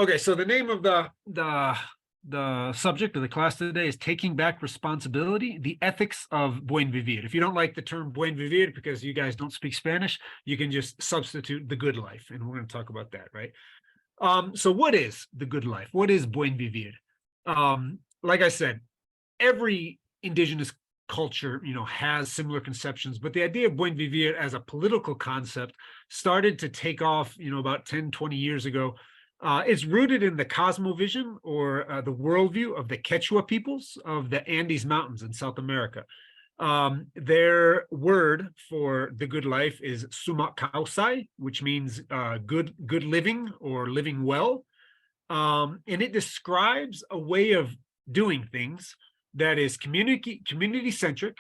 Okay, so the name of the subject of the class today is Taking Back Responsibility, the Ethics of Buen Vivir. If you don't like the term Buen Vivir because you guys don't speak Spanish, you can just substitute the good life, and we're going to talk about that, right? So what is the good life? What is Buen Vivir? Like I said, every indigenous culture, has similar conceptions, but the idea of Buen Vivir as a political concept started to take off, about 10, 20 years ago. It's rooted in the cosmovision or the worldview of the Quechua peoples of the Andes Mountains in South America. Their word for the good life is sumak kausai, which means good living or living well. And it describes a way of doing things that is community-centric,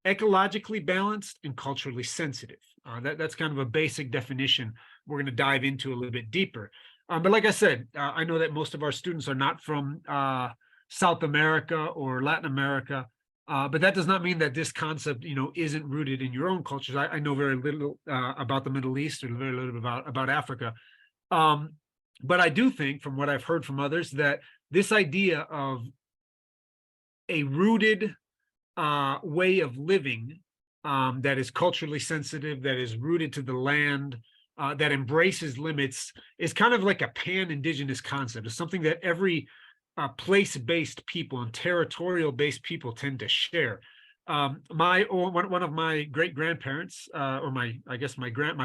ecologically balanced, and culturally sensitive. That's kind of a basic definition we're going to dive into a little bit deeper. But like I said, I know that most of our students are not from South America or Latin America, but that does not mean that this concept, isn't rooted in your own cultures. I know very little about the Middle East or very little about Africa. But I do think, from what I've heard from others, that this idea of a rooted way of living that is culturally sensitive, that is rooted to the land, that embraces limits, is kind of like a pan-indigenous concept. It's something that every place-based people and territorial-based people tend to share. One of my great-grandparents, or my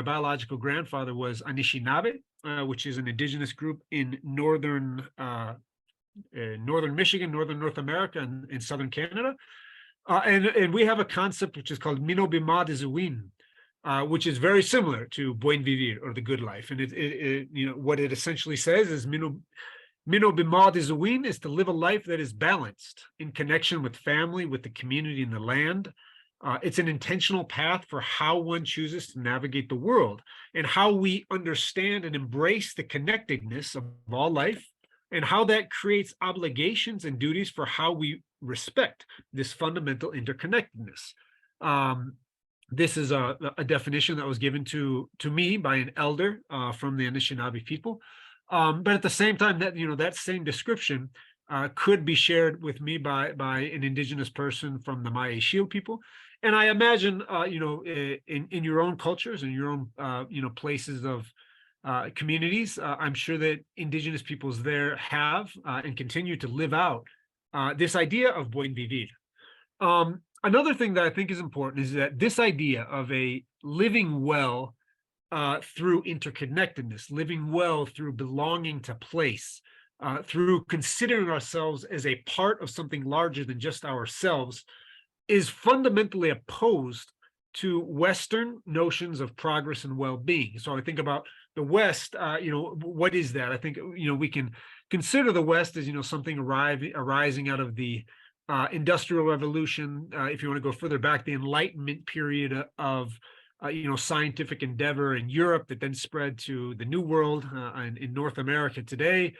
biological grandfather, was Anishinaabe, which is an indigenous group in northern Michigan, northern North America, and in southern Canada. And we have a concept which is called Minobima de Zuwin, which is very similar to Buen Vivir, or the good life. And what it essentially says is Minobima de Zuwin is to live a life that is balanced in connection with family, with the community, and the land. It's an intentional path for how one chooses to navigate the world and how we understand and embrace the connectedness of all life, and how that creates obligations and duties for how we respect this fundamental interconnectedness. This is a definition that was given to me by an elder from the Anishinaabe people. But at the same time, that same description could be shared with me by an indigenous person from the Maya Shield people. And I imagine, in your own cultures and your own, places of communities, I'm sure that indigenous peoples there have and continue to live out this idea of Buen Vivir. Another thing that I think is important is that this idea of a living well through interconnectedness, living well through belonging to place, through considering ourselves as a part of something larger than just ourselves, is fundamentally opposed to Western notions of progress and well-being. So I think about the West, what is that? I think, we can consider the West as, something arising out of the Industrial Revolution. If you want to go further back, the Enlightenment period of, scientific endeavor in Europe that then spread to the New World in North America today,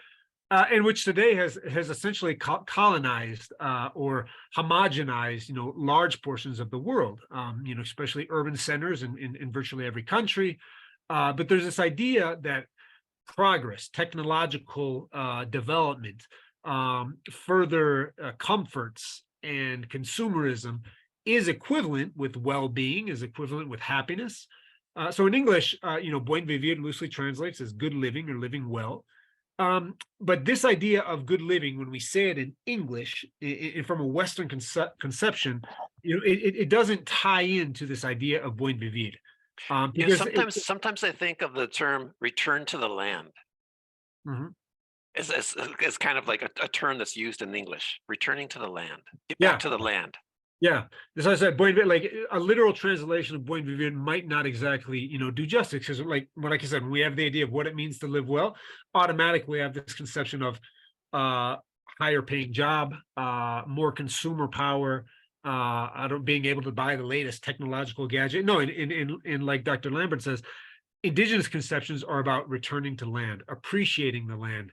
and which today has essentially colonized or homogenized, large portions of the world, especially urban centers in virtually every country. But there's this idea that progress, technological development, further comforts, and consumerism is equivalent with well-being, is equivalent with happiness. So in English, Buen Vivir loosely translates as good living or living well. But this idea of good living, when we say it in English, from a Western conception, it doesn't tie into this idea of Buen Vivir. Because sometimes I think of the term "return to the land" as kind of like a term that's used in English. Returning to the land, get back to the land. Yeah, as I said, Buen Vivir, like a literal translation of Buen Vivir might not exactly, do justice, because like I said, when we have the idea of what it means to live well, automatically have this conception of higher paying job, more consumer power, being able to buy the latest technological gadget. No, in like Dr. Lambert says, indigenous conceptions are about returning to land, appreciating the land,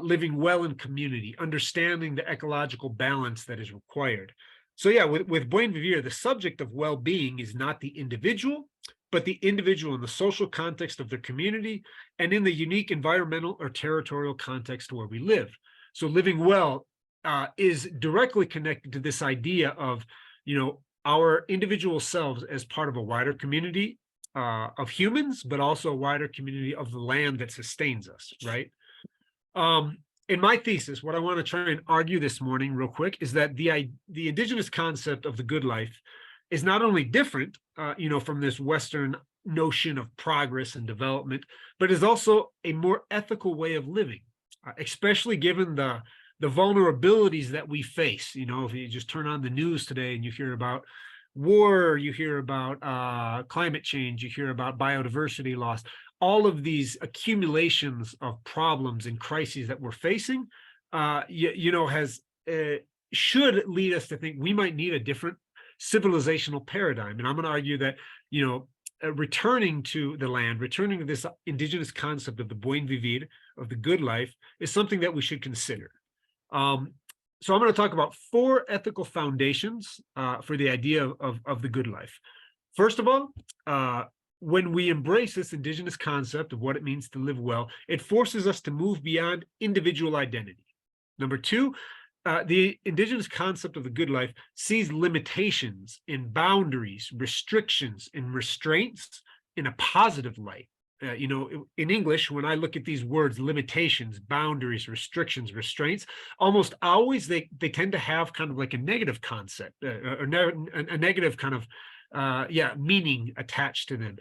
living well in community, understanding the ecological balance that is required. So yeah, with Buen Vivir, the subject of well-being is not the individual, but the individual in the social context of their community and in the unique environmental or territorial context where we live. So living well is directly connected to this idea of, our individual selves as part of a wider community of humans, but also a wider community of the land that sustains us, right? In my thesis, what I want to try and argue this morning real quick is that the indigenous concept of the good life is not only different, from this Western notion of progress and development, but is also a more ethical way of living, especially given the vulnerabilities that we face. If you just turn on the news today and you hear about war, you hear about climate change, you hear about biodiversity loss, all of these accumulations of problems and crises that we're facing, should lead us to think we might need a different civilizational paradigm. And I'm going to argue that, returning to the land, returning to this indigenous concept of the Buen Vivir, of the good life, is something that we should consider. So I'm going to talk about 4 ethical foundations for the idea of the good life. First of all, when we embrace this indigenous concept of what it means to live well, it forces us to move beyond individual identity. Number 2, the indigenous concept of the good life sees limitations in boundaries, restrictions, and restraints in a positive light. In English, when I look at these words, limitations, boundaries, restrictions, restraints, almost always they tend to have kind of like a negative concept or a negative kind of meaning attached to them.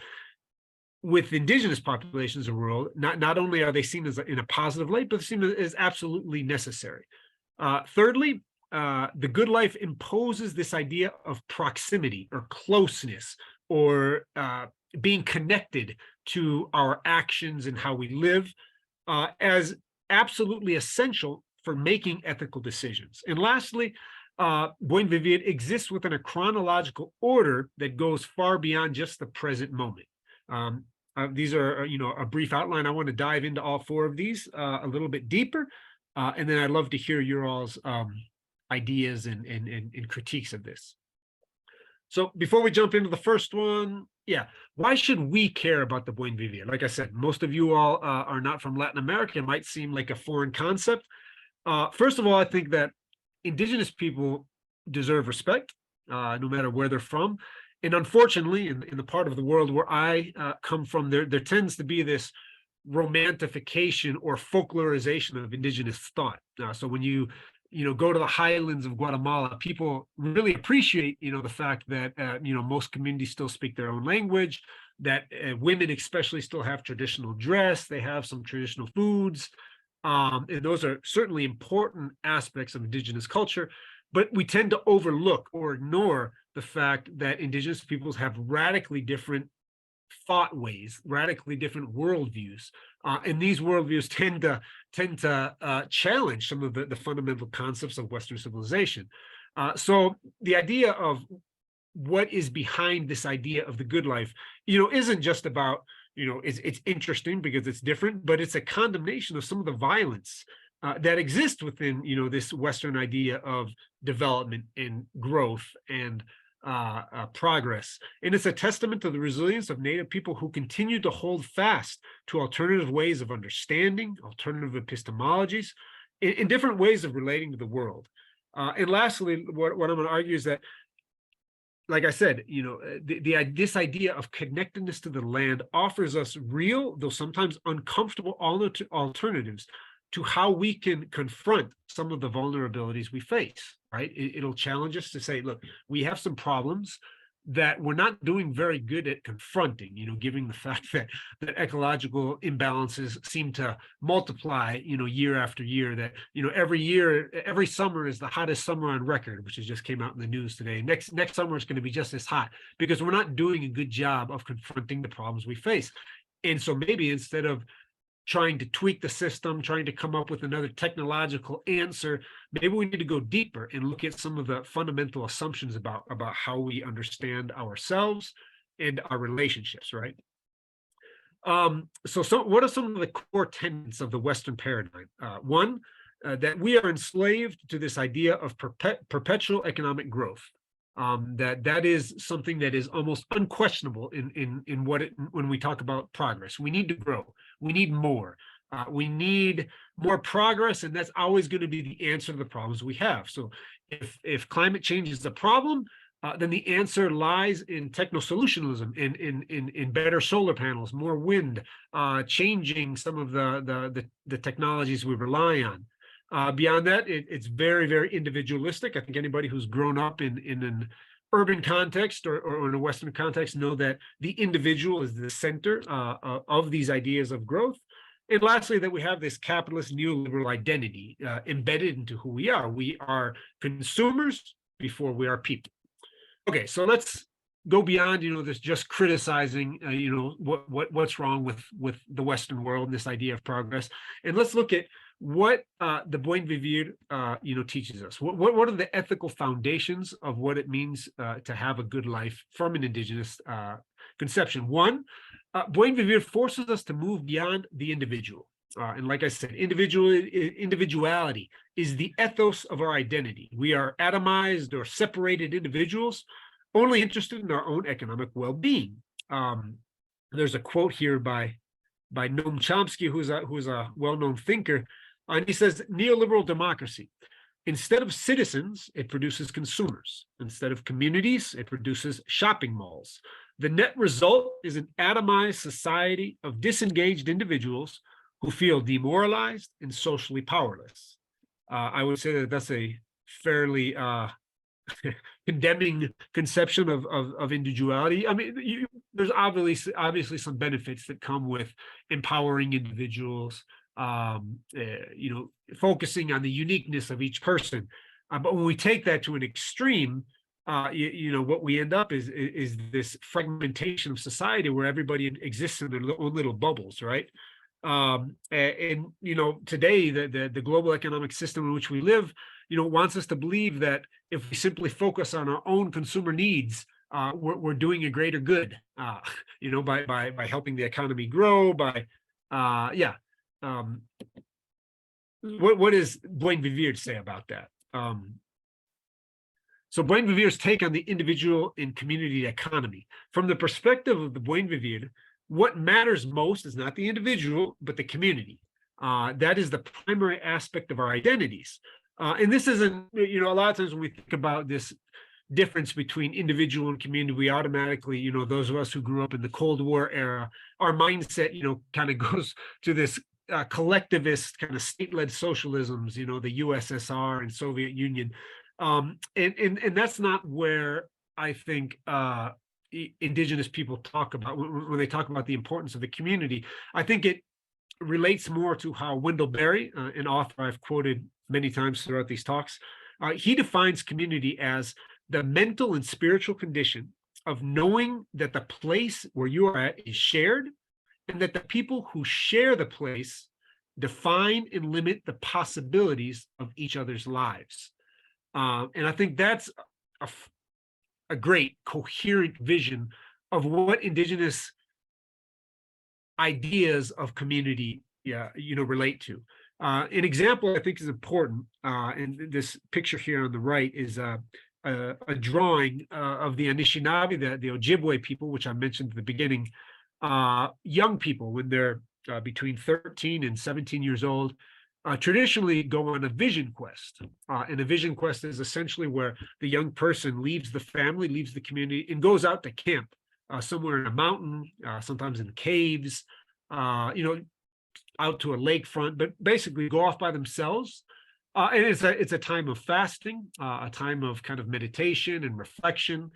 With indigenous populations of the world, not only are they seen as in a positive light, but they're seen as absolutely necessary. Thirdly, the good life imposes this idea of proximity or closeness or being connected to our actions and how we live as absolutely essential for making ethical decisions. And lastly, Buen Vivir exists within a chronological order that goes far beyond just the present moment. These are, a brief outline. I want to dive into all 4 of these a little bit deeper. And then I'd love to hear your all's ideas and critiques of this. So before we jump into the first one, why should we care about the Buen Vivir? Like I said, most of you all are not from Latin America. It might seem like a foreign concept. First of all, I think that indigenous people deserve respect, no matter where they're from. And unfortunately, in the part of the world where I come from, there tends to be this romantification or folklorization of indigenous thought. So when you go to the highlands of Guatemala, people really appreciate, the fact that, most communities still speak their own language, that women especially still have traditional dress, they have some traditional foods. And those are certainly important aspects of indigenous culture, but we tend to overlook or ignore the fact that indigenous peoples have radically different thought ways, radically different worldviews, and these worldviews tend to challenge some of the fundamental concepts of Western civilization. So the idea of what is behind this idea of the good life, isn't just about, it's interesting because it's different, but it's a condemnation of some of the violence that exists within, this Western idea of development and growth and progress. And it's a testament to the resilience of Native people who continue to hold fast to alternative ways of understanding, alternative epistemologies, in different ways of relating to the world. And lastly, what I'm going to argue is that, like I said, this idea of connectedness to the land offers us real, though sometimes uncomfortable, alternatives to how we can confront some of the vulnerabilities we face, right? It'll challenge us to say, look, we have some problems that we're not doing very good at confronting, given the fact that ecological imbalances seem to multiply, year after year, that, every summer is the hottest summer on record, which has just came out in the news today. Next summer is going to be just as hot because we're not doing a good job of confronting the problems we face. And so maybe instead of trying to tweak the system, trying to come up with another technological answer, maybe we need to go deeper and look at some of the fundamental assumptions about how we understand ourselves and our relationships, right? So what are some of the core tenets of the Western paradigm? One, that we are enslaved to this idea of perpetual economic growth. That is something that is almost unquestionable in when we talk about progress. We need to grow. We need more. We need more progress, and that's always going to be the answer to the problems we have. So if climate change is the problem, then the answer lies in techno-solutionism, in better solar panels, more wind, changing some of the technologies we rely on. Beyond that, it's very, very individualistic. I think anybody who's grown up in an urban context or in a Western context know that the individual is the center of these ideas of growth. And lastly, that we have this capitalist neoliberal identity embedded into who we are. We are consumers before we are people. Okay, so let's go beyond, this just criticizing, what's wrong with the Western world and this idea of progress, and let's look at what the Buen Vivir, teaches us. What are the ethical foundations of what it means to have a good life from an indigenous conception? One, Buen Vivir forces us to move beyond the individual. And like I said, individuality is the ethos of our identity. We are atomized or separated individuals, only interested in our own economic well-being. There's a quote here by Noam Chomsky, who's a well-known thinker, and he says, "Neoliberal democracy, instead of citizens, it produces consumers. Instead of communities, it produces shopping malls. The net result is an atomized society of disengaged individuals who feel demoralized and socially powerless." I would say that that's a fairly condemning conception of individuality. I mean, there's obviously some benefits that come with empowering individuals, focusing on the uniqueness of each person. But when we take that to an extreme, what we end up is this fragmentation of society where everybody exists in their own little bubbles, right? Today the global economic system in which we live, wants us to believe that if we simply focus on our own consumer needs, we're doing a greater good, by helping the economy grow. What does Buen Vivir say about that? So Buen Vivir's take on the individual and community economy. From the perspective of the Buen Vivir, what matters most is not the individual, but the community. That is the primary aspect of our identities. And this isn't, a lot of times when we think about this difference between individual and community, we automatically, those of us who grew up in the Cold War era, our mindset, kind of goes to this collectivist kind of state-led socialisms, the USSR and Soviet Union. And that's not where I think indigenous people talk about when they talk about the importance of the community. I think it relates more to how Wendell Berry, an author I've quoted many times throughout these talks, he defines community as the mental and spiritual condition of knowing that the place where you are at is shared, and that the people who share the place define and limit the possibilities of each other's lives. And I think that's a great coherent vision of what indigenous ideas of community relate to. An example I think is important, and this picture here on the right is a drawing of the Anishinaabe, the Ojibwe people, which I mentioned at the beginning. Young people, when they're between 13 and 17 years old, traditionally go on a vision quest. And a vision quest is essentially where the young person leaves the family, leaves the community, and goes out to camp somewhere in a mountain, sometimes in caves, out to a lakefront, but basically go off by themselves. And it's a time of fasting, a time of kind of meditation and reflection.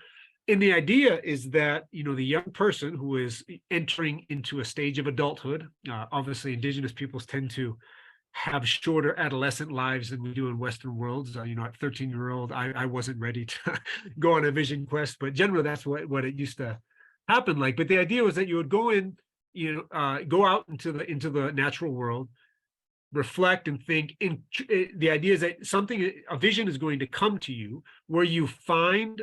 And the idea is that, the young person who is entering into a stage of adulthood, obviously indigenous peoples tend to have shorter adolescent lives than we do in Western worlds. At 13-year-old, I wasn't ready to go on a vision quest, but generally that's what it used to happen like. But the idea was that you would go in, go out into the natural world, reflect and think. The idea is that a vision is going to come to you where you find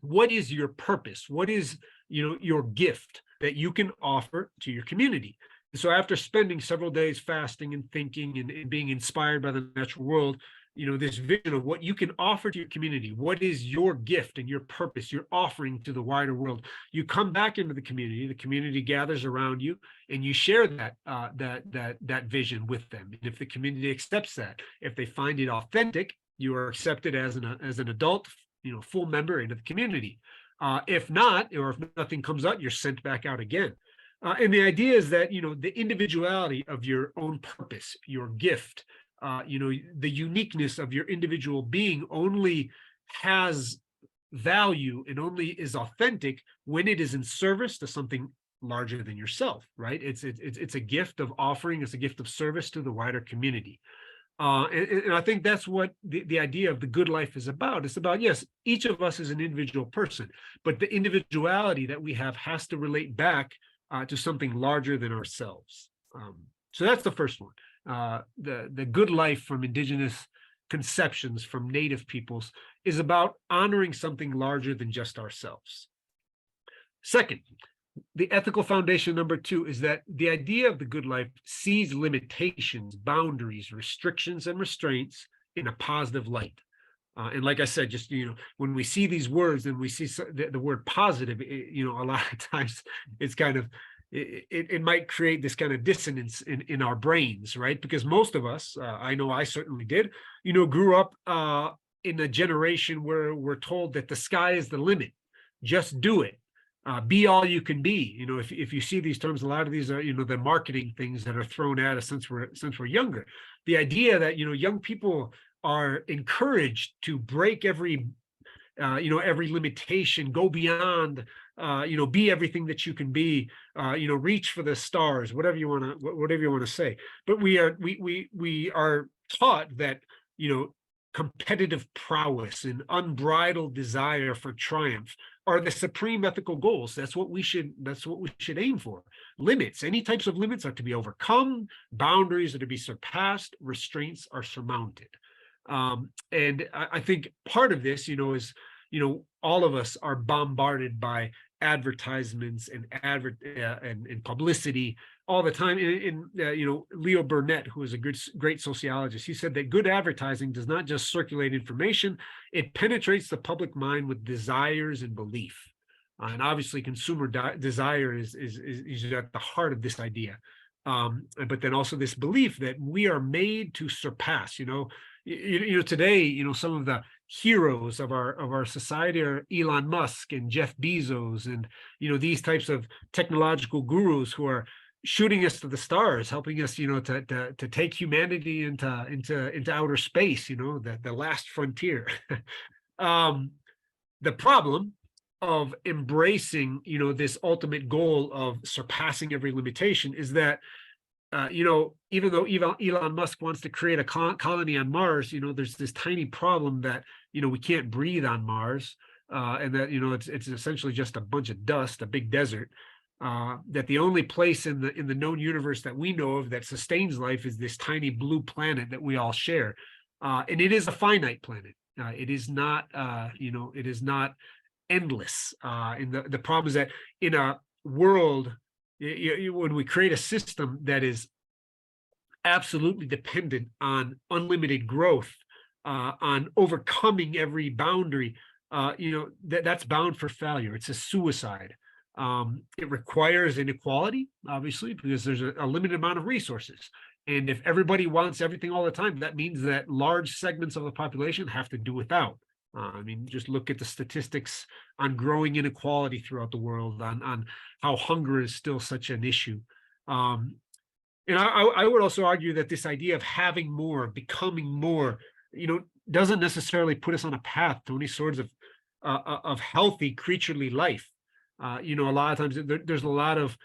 what is your purpose, what is your gift that you can offer to your community. So after spending several days fasting and thinking and being inspired by the natural world, this vision of what you can offer to your community. What is your gift and your purpose, your offering to the wider world? You come back into the community gathers around you, and you share that vision with them. And if the community accepts that, if they find it authentic, you are accepted as an adult, full member into the community. If not, or if nothing comes out, you're sent back out again. And the idea is that, the individuality of your own purpose, your gift, the uniqueness of your individual being only has value and only is authentic when it is in service to something larger than yourself, right? It's a gift of offering, it's a gift of service to the wider community. And I think that's what the idea of the good life is about. It's about, yes, each of us is an individual person, but the individuality that we have has to relate back to something larger than ourselves. So that's the first one. The good life from indigenous conceptions, from native peoples, is about honoring something larger than just ourselves. Second, the ethical foundation number 2 is that the idea of the good life sees limitations, boundaries, restrictions, and restraints in a positive light. And like I said, just, when we see these words and we see the word positive, a lot of times it's kind of, it might create this kind of dissonance in our brains, right? Because most of us, I know I certainly did, grew up in a generation where we're told that the sky is the limit. Just do it. Be all you can be. If you see these terms, a lot of these are, the marketing things that are thrown at us since we're younger. The idea that, young people are encouraged to break every limitation, go beyond, be everything that you can be, reach for the stars, whatever you want to say. But we are taught that, competitive prowess and unbridled desire for triumph are the supreme ethical goals. That's what we should aim for. Limits, any types of limits, are to be overcome. Boundaries are to be surpassed. Restraints are surmounted. And I think part of this, is, all of us are bombarded by advertisements and publicity all the time. Leo Burnett, who is a great sociologist, he said that good advertising does not just circulate information; it penetrates the public mind with desires and belief. And obviously, consumer desire is at the heart of this idea. But then also this belief that we are made to surpass. Today, some of the heroes of our society are Elon Musk and Jeff Bezos, and these types of technological gurus who are shooting us to the stars, helping us, to take humanity into outer space, the last frontier. The problem of embracing, this ultimate goal of surpassing every limitation is that, even though Elon Musk wants to create a colony on Mars, there's this tiny problem that, we can't breathe on Mars, and that, it's essentially just a bunch of dust, a big desert. That the only place in the known universe that we know of that sustains life is this tiny blue planet that we all share, and it is a finite planet. It is not, it is not endless. And the problem is that in a world, when we create a system that is absolutely dependent on unlimited growth, on overcoming every boundary, that's bound for failure. It's a suicide. It requires inequality, obviously, because there's a limited amount of resources. And if everybody wants everything all the time, that means that large segments of the population have to do without. Just look at the statistics on growing inequality throughout the world, on how hunger is still such an issue. And I would also argue that this idea of having more, becoming more, doesn't necessarily put us on a path to any sorts of healthy creaturely life. A lot of times there's a lot of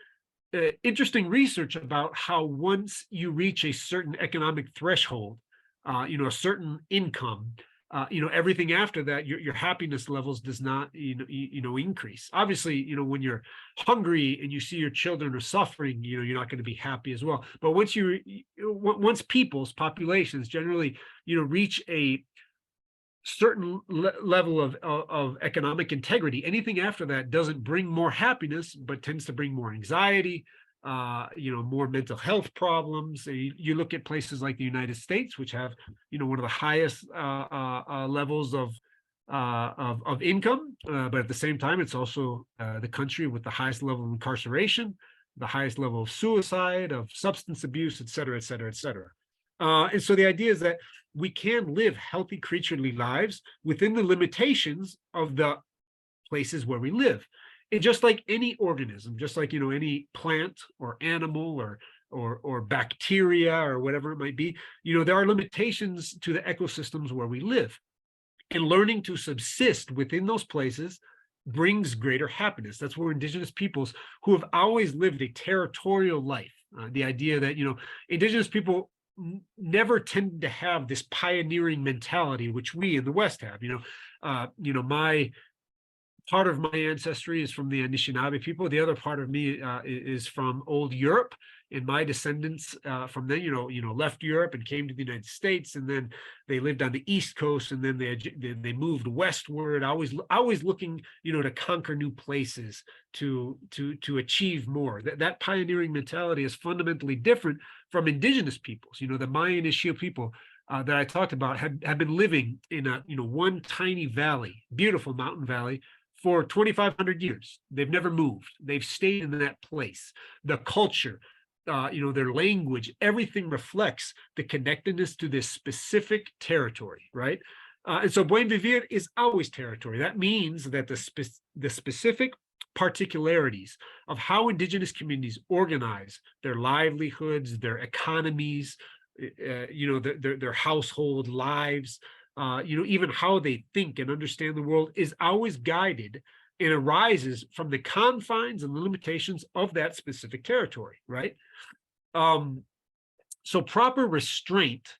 interesting research about how once you reach a certain economic threshold, a certain income, everything after that, your happiness levels does not, increase. Obviously, when you're hungry and you see your children are suffering, you're not going to be happy as well. But once populations generally, reach a certain level of economic integrity, anything after that doesn't bring more happiness, but tends to bring more anxiety, more mental health problems. You look at places like the United States, which have, one of the highest levels of income, but at the same time, it's also the country with the highest level of incarceration, the highest level of suicide, of substance abuse, et cetera, et cetera, et cetera. And so the idea is that we can live healthy creaturely lives within the limitations of the places where we live. And just like any organism, just like any plant or animal or bacteria or whatever it might be, there are limitations to the ecosystems where we live. And learning to subsist within those places brings greater happiness. That's where indigenous peoples who have always lived a territorial life, the idea that indigenous people never tend to have this pioneering mentality, which we in the West have. My part of my ancestry is from the Anishinaabe people. The other part of me is from old Europe, and my descendants from then, left Europe and came to the United States, and then they lived on the East Coast, and then they moved westward, always looking, to conquer new places, to achieve more. That pioneering mentality is fundamentally different from indigenous peoples. The Mayan Ixil people that I talked about have been living in one tiny valley, beautiful mountain valley, for 2,500 years. They've never moved. They've stayed in that place. The culture, their language, everything reflects the connectedness to this specific territory, right? And so Buen Vivir is always territory. That means that the specific particularities of how indigenous communities organize their livelihoods, their economies, their household lives, even how they think and understand the world is always guided and arises from the confines and the limitations of that specific territory, right? So proper restraint,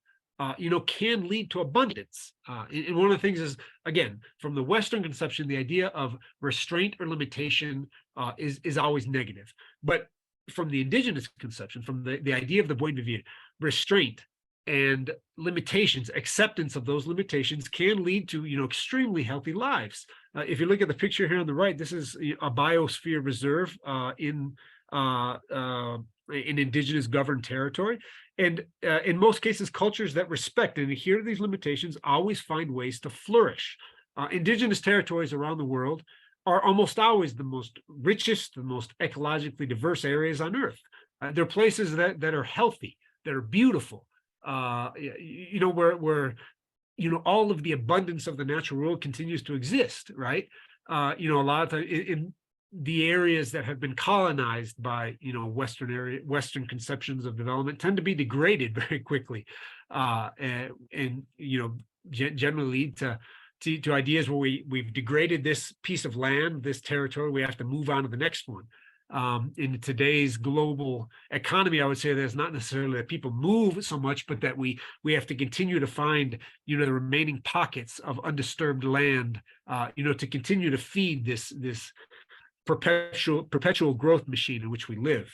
can lead to abundance. And one of the things is, again, from the Western conception, the idea of restraint or limitation is always negative. But from the indigenous conception, from the idea of the Buen Vivir, restraint and limitations, acceptance of those limitations can lead to, extremely healthy lives. If you look at the picture here on the right, this is a biosphere reserve in indigenous governed territory. And in most cases, cultures that respect and adhere to these limitations always find ways to flourish. Indigenous territories around the world are almost always the most richest, the most ecologically diverse areas on Earth. They're places that are healthy, that are beautiful, where all of the abundance of the natural world continues to exist, right? A lot of times in the areas that have been colonized by Western conceptions of development tend to be degraded very quickly, and generally lead to ideas where we've degraded this piece of land, this territory, we have to move on to the next one. In today's global economy, I would say there's not necessarily that people move so much, but that we have to continue to find, the remaining pockets of undisturbed land, to continue to feed this perpetual growth machine in which we live.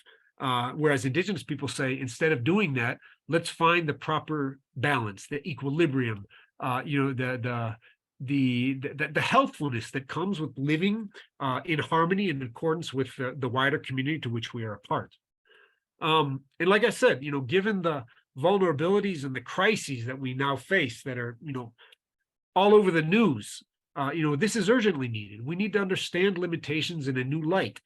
Whereas indigenous people say, instead of doing that, let's find the proper balance, the equilibrium, the healthfulness that comes with living in harmony and in accordance with the wider community to which we are a part. And like I said, given the vulnerabilities and the crises that we now face that are, all over the news, this is urgently needed. We need to understand limitations in a new light.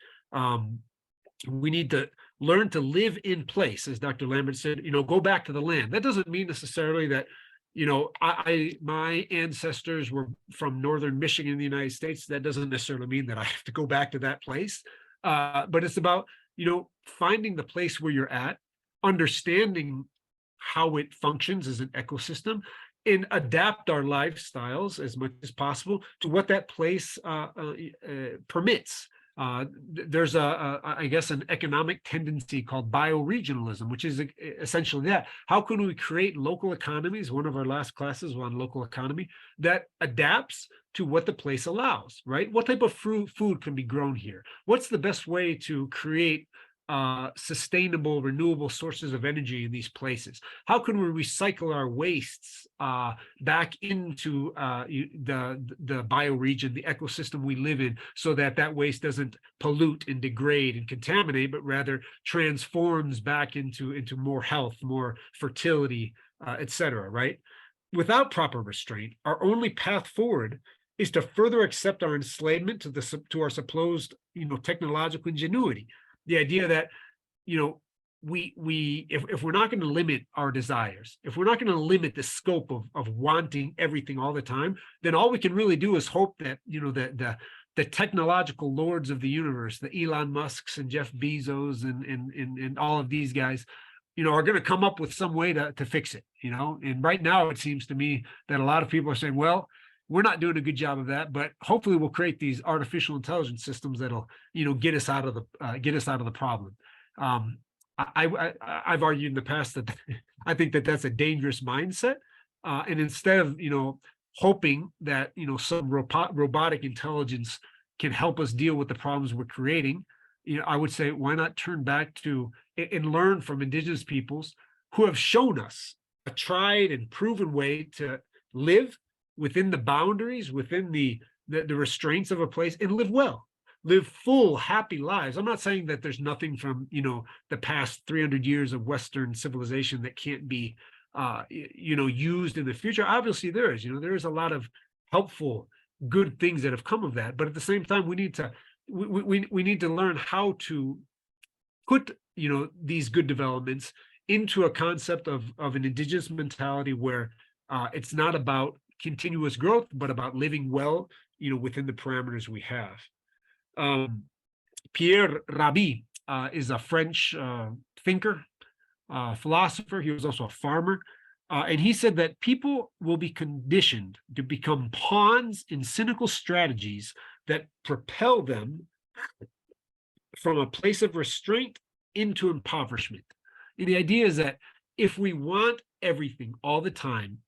We need to learn to live in place, as Dr. Lambert said, go back to the land. That doesn't mean necessarily that my ancestors were from northern Michigan in the United States. That doesn't necessarily mean that I have to go back to that place. But it's about, finding the place where you're at, understanding how it functions as an ecosystem, and adapt our lifestyles as much as possible to what that place permits. There's I guess, an economic tendency called bioregionalism, which is essentially that. How can we create local economies? One of our last classes was on local economy that adapts to what the place allows, right? What type of food can be grown here? What's the best way to create sustainable, renewable sources of energy in these places? How can we recycle our wastes back into the bioregion, the ecosystem we live in, so that that waste doesn't pollute and degrade and contaminate, but rather transforms back into more health, more fertility, etc. Right? Without proper restraint, our only path forward is to further accept our enslavement to our supposed, technological ingenuity. The idea that, if we're not going to limit our desires, if we're not going to limit the scope of wanting everything all the time, then all we can really do is hope that, the technological lords of the universe, the Elon Musks and Jeff Bezos and all of these guys, are going to come up with some way to fix it, And right now, it seems to me that a lot of people are saying, well, we're not doing a good job of that, but hopefully we'll create these artificial intelligence systems that'll, get us out of the problem. I've argued in the past that I think that that's a dangerous mindset, and instead of hoping that some robotic intelligence can help us deal with the problems we're creating, I would say, why not turn back to and learn from indigenous peoples who have shown us a tried and proven way to live within the boundaries, within the restraints of a place, and live full, happy lives. I'm not saying that there's nothing from, the past 300 years of Western civilization that can't be, used in the future. Obviously there is, there is a lot of helpful, good things that have come of that. But at the same time, we need to learn how to put, these good developments into a concept of an indigenous mentality where it's not about continuous growth, but about living well, within the parameters we have. Pierre Rabhi is a French thinker, philosopher. He was also a farmer. And he said that people will be conditioned to become pawns in cynical strategies that propel them from a place of restraint into impoverishment. And the idea is that if we want everything all the time,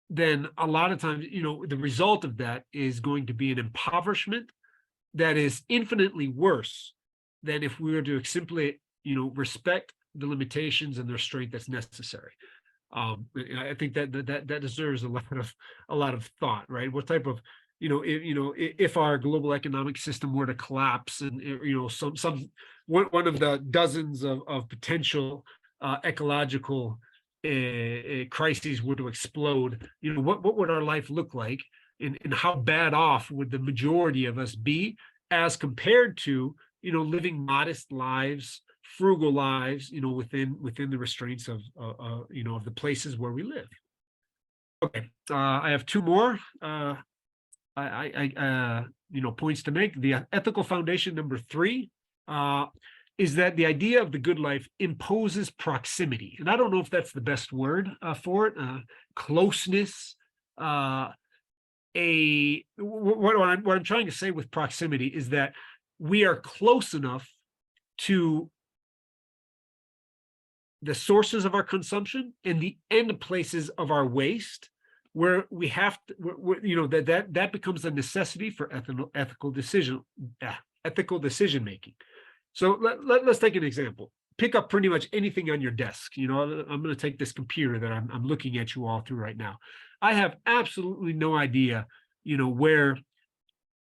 then a lot of times, the result of that is going to be an impoverishment that is infinitely worse than if we were to simply, respect the limitations and the restraint that's necessary. I think that deserves a lot of thought, right? What type of, if our global economic system were to collapse, and one of the dozens of potential ecological crises were to explode, what would our life look like, and how bad off would the majority of us be as compared to living modest lives, frugal lives, within the restraints of of the places where we live. Okay, I have two more points to make. The ethical foundation number 3 is that the idea of the good life imposes proximity. And I don't know if that's the best word for it. Closeness. What I'm trying to say with proximity is that we are close enough to the sources of our consumption and the end places of our waste, where we have to, that becomes a necessity for ethical decision making. So let's take an example. Pick up pretty much anything on your desk. I'm going to take this computer that I'm looking at you all through right now. I have absolutely no idea, where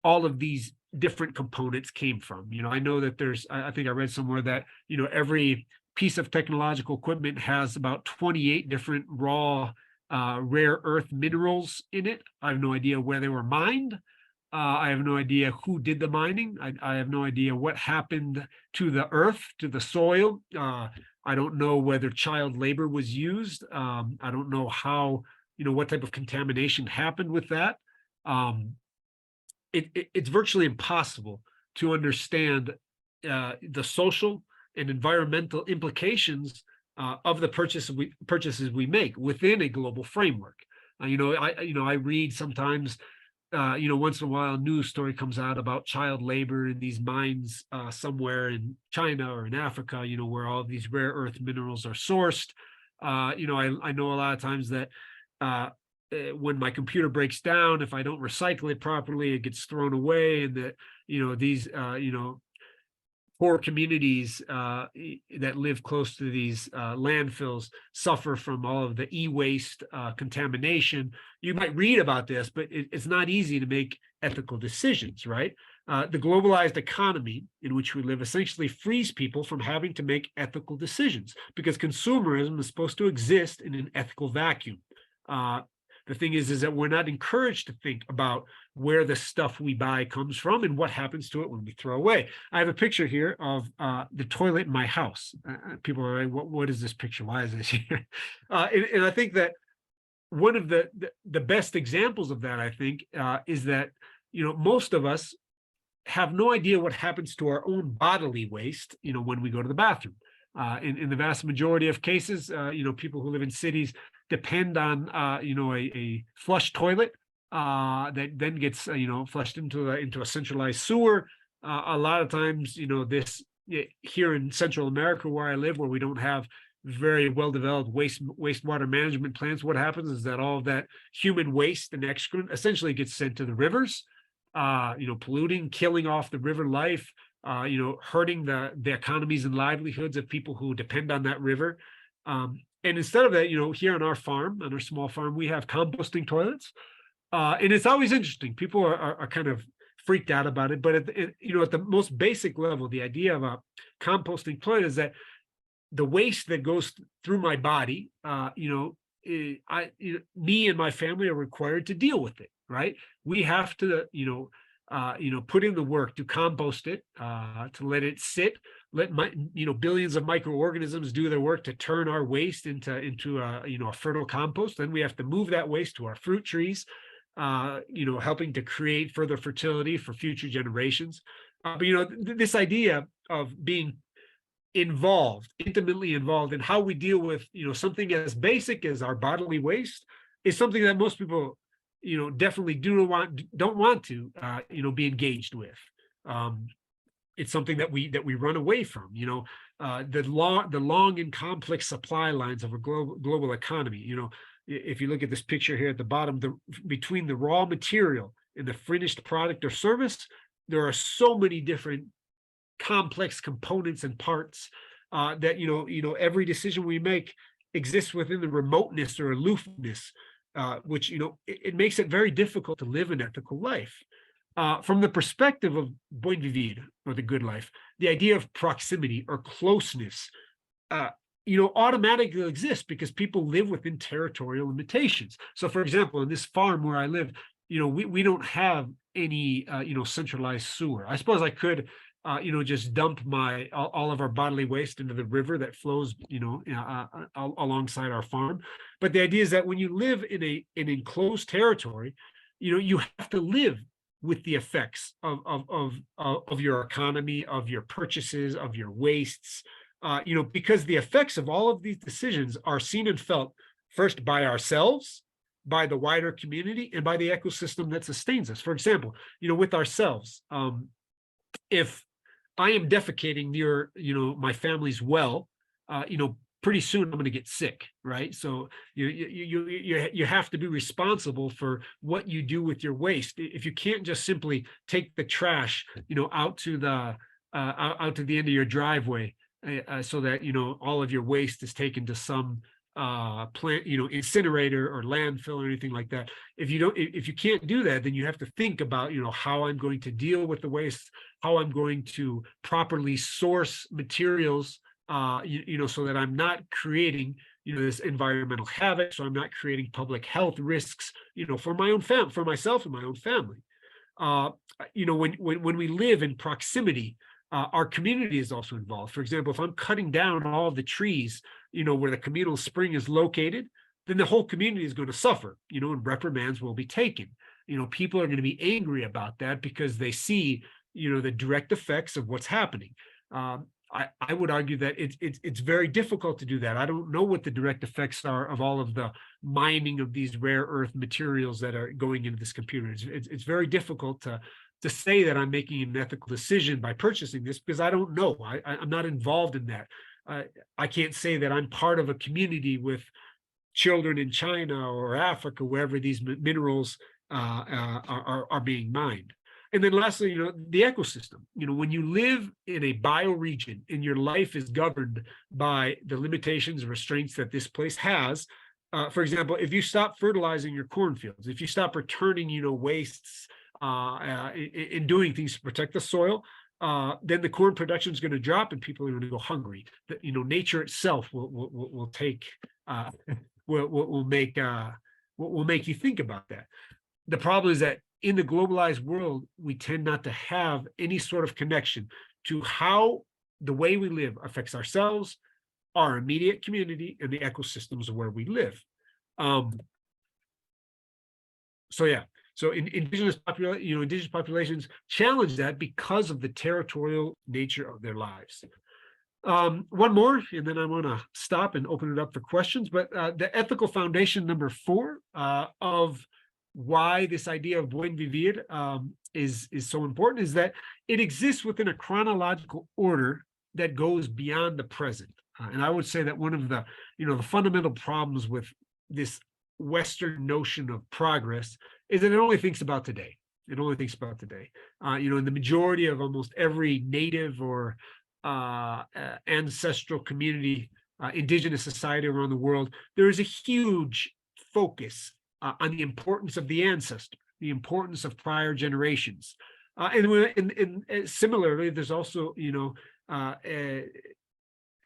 all of these different components came from. I know that I think I read somewhere that, every piece of technological equipment has about 28 different raw rare earth minerals in it. I have no idea where they were mined. I have no idea who did the mining. I have no idea what happened to the earth, to the soil. I don't know whether child labor was used. I don't know how, what type of contamination happened with that. It's virtually impossible to understand the social and environmental implications of the purchases we make within a global framework. I read sometimes, once in a while, a news story comes out about child labor in these mines somewhere in China or in Africa, where all of these rare earth minerals are sourced. I know a lot of times that when my computer breaks down, if I don't recycle it properly, it gets thrown away, and that these poor communities that live close to these landfills suffer from all of the e-waste contamination. You might read about this, but it's not easy to make ethical decisions, right? The globalized economy in which we live essentially frees people from having to make ethical decisions because consumerism is supposed to exist in an ethical vacuum. The thing is that we're not encouraged to think about where the stuff we buy comes from and what happens to it when we throw away. I have a picture here of the toilet in my house. People are like, what is this picture? Why is this here? And I think that one of the best examples of that, I think, is that, most of us have no idea what happens to our own bodily waste, when we go to the bathroom. In the vast majority of cases, people who live in cities depend on, a flush toilet that then gets, flushed into a centralized sewer. A lot of times, this here in Central America, where I live, where we don't have very well-developed wastewater management plants, what happens is that all of that human waste and excrement essentially gets sent to the rivers, polluting, killing off the river life, hurting the economies and livelihoods of people who depend on that river. And instead of that, here on our farm, on our small farm, we have composting toilets. And it's always interesting. People are kind of freaked out about it, but at the most basic level, the idea of a composting toilet is that the waste that goes through my body, me and my family are required to deal with it, right? We have to, put in the work to compost it, to let it sit, let billions of microorganisms do their work to turn our waste into a fertile compost. Then we have to move that waste to our fruit trees, helping to create further fertility for future generations. But this idea of being intimately involved in how we deal with something as basic as our bodily waste is something that most people definitely don't want to be engaged with. It's something that we run away from. The long and complex supply lines of a global economy. If you look at this picture here at the bottom, between the raw material and the finished product or service, there are so many different complex components and parts that every decision we make exists within the remoteness or aloofness, which it makes it very difficult to live an ethical life. From the perspective of Buen Vivir, or the good life, the idea of proximity or closeness automatically exists because people live within territorial limitations. So for example, in this farm where I live, we don't have any centralized sewer. I suppose I could just dump all of our bodily waste into the river that flows, alongside our farm. But the idea is that when you live in an enclosed territory, you have to live with the effects of your economy, of your purchases, of your wastes, because the effects of all of these decisions are seen and felt first by ourselves, by the wider community, and by the ecosystem that sustains us. For example, with ourselves, if I am defecating near, my family's well, pretty soon I'm going to get sick, right? So you have to be responsible for what you do with your waste. If you can't just simply take the trash, out to the end of your driveway, so that all of your waste is taken to some plant, incinerator or landfill or anything like that. If you can't do that, then you have to think about, how I'm going to deal with the waste, how I'm going to properly source materials, so that I'm not creating, this environmental havoc. So I'm not creating public health risks, for my own for myself and my own family. When we live in proximity, our community is also involved. For example, if I'm cutting down all of the trees, where the communal spring is located, then the whole community is going to suffer, and reprimands will be taken. People are going to be angry about that because they see, the direct effects of what's happening. I would argue that it's very difficult to do that. I don't know what the direct effects are of all of the mining of these rare earth materials that are going into this computer. It's very difficult to say that I'm making an ethical decision by purchasing this because I don't know. I'm not involved in that. I can't say that I'm part of a community with children in China or Africa, wherever these minerals are being mined. And then lastly, the ecosystem. When you live in a bioregion and your life is governed by the limitations and restraints that this place has, for example, if you stop fertilizing your cornfields, if you stop returning, wastes in doing things to protect the soil, then the corn production is going to drop and people are going to go hungry. Nature itself will take will make you think about that. The problem is that in the globalized world, we tend not to have any sort of connection to how the way we live affects ourselves, our immediate community, and the ecosystems where we live. So indigenous populations challenge that because of the territorial nature of their lives. One more, and then I want to stop and open it up for questions. But the ethical foundation number 4 of why this idea of Buen Vivir is so important is that it exists within a chronological order that goes beyond the present. And I would say that one of the fundamental problems with this Western notion of progress is that it only thinks about today. It only thinks about today. In the majority of almost every native or ancestral community, indigenous society around the world, there is a huge focus on the importance of the ancestor, the importance of prior generations. And similarly, there's also, a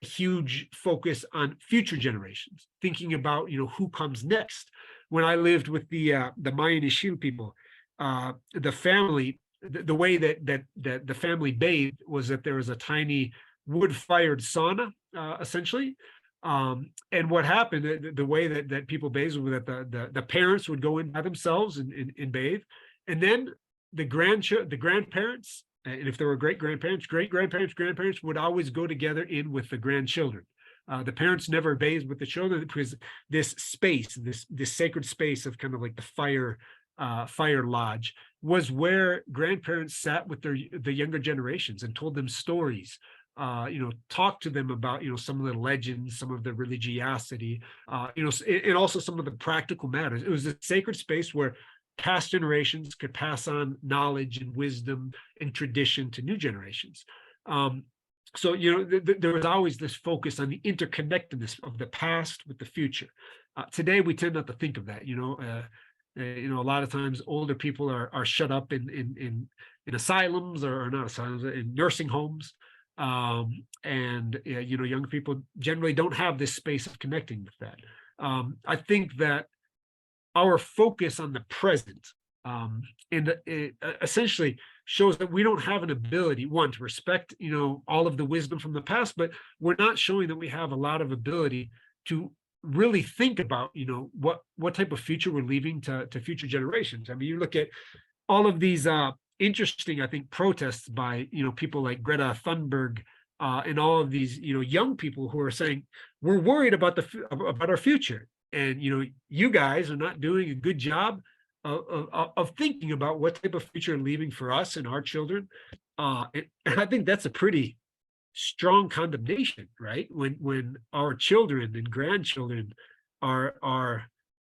huge focus on future generations, thinking about, who comes next. When I lived with the Mayan Ixil people, the family, the way that the family bathed was that there was a tiny wood-fired sauna, essentially. And what happened, the way that people bathed was that the parents would go in by themselves and bathe, and then the grandparents, and if there were great-grandparents would always go together in with the grandchildren. The parents never bathed with the children because this space, this sacred space of kind of like the fire lodge, was where grandparents sat with the younger generations and told them stories. Talk to them about, some of the legends, some of the religiosity, and also some of the practical matters. It was a sacred space where past generations could pass on knowledge and wisdom and tradition to new generations. So, there was always this focus on the interconnectedness of the past with the future. Today, we tend not to think of that. A lot of times older people are shut up in asylums or not asylums, in nursing homes. And young people generally don't have this space of connecting with that. I think that our focus on the present it essentially shows that we don't have an ability, one, to respect all of the wisdom from the past, but we're not showing that we have a lot of ability to really think about what type of future we're leaving to future generations. I mean, you look at all of these interesting, I think, protests by people like Greta Thunberg and all of these young people who are saying we're worried about our future, and you guys are not doing a good job of thinking about what type of future we're leaving for us and our children. And I think that's a pretty strong condemnation, right? When our children and grandchildren are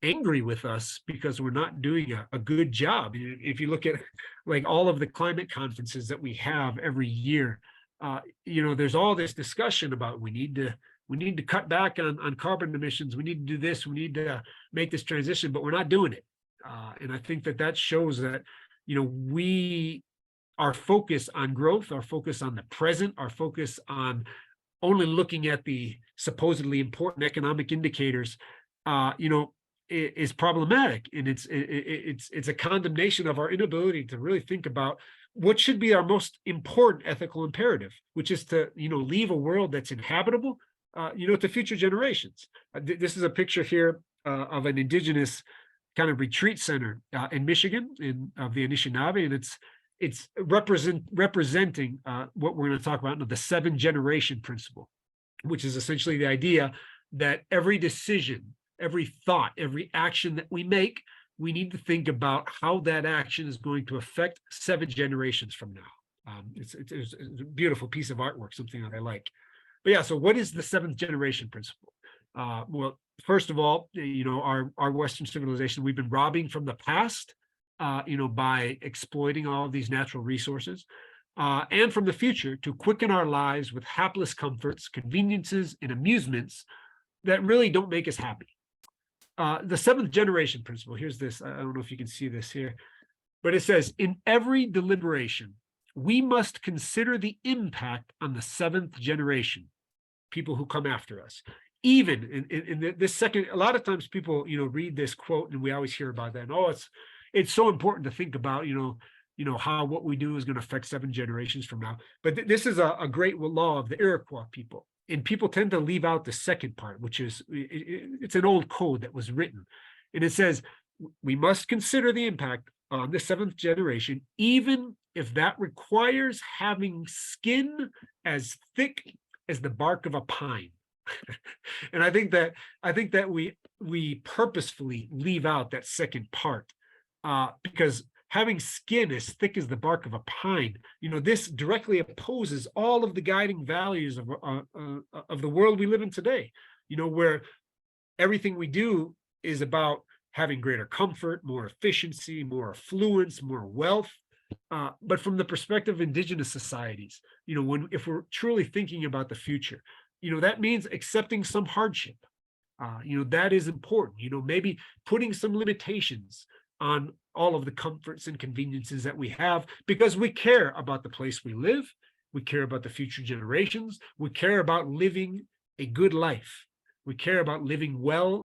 angry with us because we're not doing a good job. If you look at like all of the climate conferences that we have every year, there's all this discussion about we need to cut back on carbon emissions. We need to do this. We need to make this transition, but we're not doing it. And I think that shows that our focus on growth, our focus on the present, our focus on only looking at the supposedly important economic indicators, is problematic, and it's a condemnation of our inability to really think about what should be our most important ethical imperative, which is to leave a world that's inhabitable, to future generations. This is a picture here of an indigenous kind of retreat center in Michigan, of the Anishinaabe, and it's representing what we're going to talk about, the 7-generation principle, which is essentially the idea that every decision, every thought, every action that we make, we need to think about how that action is going to affect 7 generations from now. It's a beautiful piece of artwork, something that I like. But yeah, so what is the 7th generation principle? Well, first of all, our Western civilization, we've been robbing from the past by exploiting all of these natural resources, and from the future to quicken our lives with hapless comforts, conveniences, and amusements that really don't make us happy. The seventh generation principle, here's this, I don't know if you can see this here, but it says, in every deliberation, we must consider the impact on the seventh generation, people who come after us. Even in this second, a lot of times people, read this quote and we always hear about that. And, oh, it's so important to think about, how what we do is going to affect 7 generations from now. But this is a great law of the Iroquois people. And people tend to leave out the second part, which is, it's an old code that was written. And it says, we must consider the impact on the 7th generation, even if that requires having skin as thick as the bark of a pine. And I think that we purposefully leave out that second part, because having skin as thick as the bark of a pine, this directly opposes all of the guiding values of the world we live in today, where everything we do is about having greater comfort, more efficiency, more affluence, more wealth. But from the perspective of indigenous societies, if we're truly thinking about the future, that means accepting some hardship. That is important, maybe putting some limitations on all of the comforts and conveniences that we have, because we care about the place we live, we care about the future generations, we care about living a good life, we care about living well.